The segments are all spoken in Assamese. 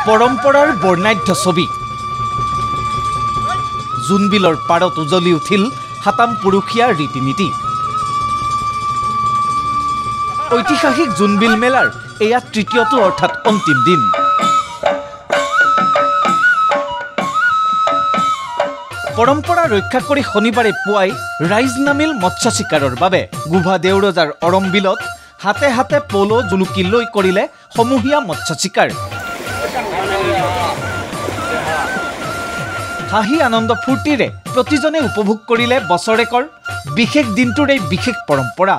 পৰম্পৰাৰ বৰ্ণাঢ্য ছবি জোনবিলৰ পাৰত উজলি উঠিল হাতাম পুৰুষীয়া ৰীতি নীতি ঐতিহাসিক জোনবিল মেলাৰ এয়া তৃতীয়টো অৰ্থাৎ অন্তিম দিন পৰম্পৰা ৰক্ষা কৰি শনিবাৰে পুৱাই ৰাইজ নামিল মৎস্য চিকাৰৰ বাবে গুভা দেউৰজাৰ অৰমবিলত হাতে হাতে পলো জুলুকি লৈ কৰিলে সমূহীয়া মৎস্য চিকাৰ হাঁহি আনন্দ ফূৰ্তিৰে প্ৰতিজনে উপভোগ কৰিলে বছৰেকৰ বিশেষ দিনটোৰ এই বিশেষ পৰম্পৰা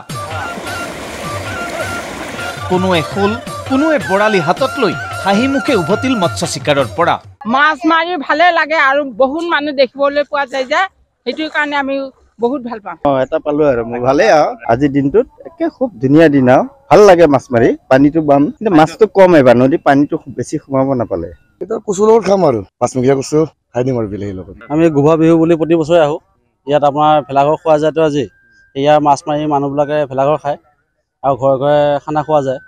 কোনোৱে শোল কোনোৱে বৰালি হাতত লৈ হাঁহি মুখে উভতিল মৎস্য চিকাৰৰ পৰা মাছ মাৰি ভালে লাগে আৰু বহুত মানুহ দেখিবলৈ পোৱা যায় যে সেইটোৰ কাৰণে আমি বহুত ভাল পাওঁ এটা পালো আৰু মই ভালে আজি দিনটোত একে খুব ধুনীয়া দিন ভাল লাগে মাছ মাৰি পানীটো বাম কিন্তু মাছটো কম এবাৰ নদী পানীটো খুব বেছি সোমাব নাপালে এটা কুচুলৰ খাম আৰু পাঁচমুখীয়া কুচু খাই দিম আৰু বিলাহীৰ লগত আমি গুভা বিহু বুলি প্ৰতি বছৰে আহো ইয়াত আপোনাৰ ভেলাঘৰ খোৱা যায়তো আজি ইয়াৰ মাছ মাৰি মানুহবিলাকে ভেলাঘৰ খায় আৰু ঘৰে ঘৰে খানা খোৱা যায়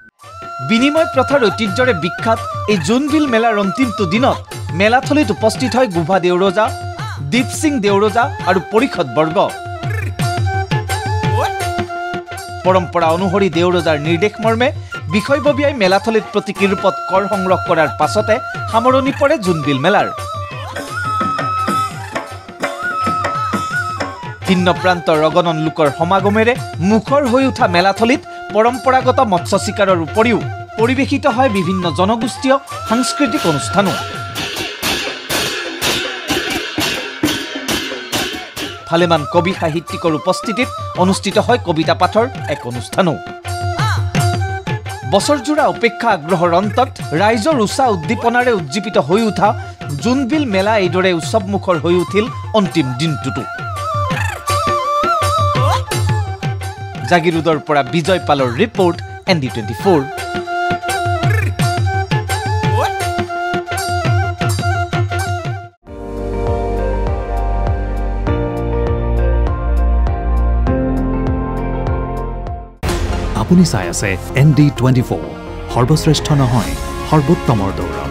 বিনিময় প্ৰথাৰ ঐতিহ্যৰে বিখ্যাত এই জোনবিল মেলাৰ অন্তিমটো দিনত মেলাথলীত উপস্থিত হয় গুভা দেউৰজা দীপ সিং দেউৰজা আৰু পৰিষদ বৰ্গ পৰম্পৰা অনুসৰি দেউৰজাৰ নিৰ্দেশ মৰ্মে বিষয়ববীয়াই মেলাথলীত প্ৰতীকী ৰূপত কৰ সংগ্ৰহ কৰাৰ পাছতে সামৰণি পৰে জোনবিল মেলাৰ ভিন্ন প্ৰান্তৰ অগণন লোকৰ সমাগমেৰে মুখৰ হৈ উঠা মেলাথলীত পৰম্পৰাগত মৎস্য চিকাৰৰ উপৰিও পৰিৱেশিত হয় বিভিন্ন জনগোষ্ঠীয় সাংস্কৃতিক অনুষ্ঠানো ভালেমান কবি সাহিত্যিকৰ উপস্থিতিত অনুষ্ঠিত হয় কবিতা পাঠৰ এক অনুষ্ঠানো বছৰজোৰা অপেক্ষা আগ্ৰহৰ অন্তত ৰাইজৰ উষা উদ্দীপনাৰে উজ্জীৱিত হৈ উঠা জোনবিল মেলা এইদৰে উৎসৱমুখৰ হৈ উঠিল অন্তিম দিনটোতো জাগিৰোডৰ পৰা বিজয় পালৰ ৰিপৰ্ট ND24 আপুনি চাই আছে ND24 সৰ্বশ্ৰেষ্ঠ নহয় সৰ্বোত্তমৰ দৌৰ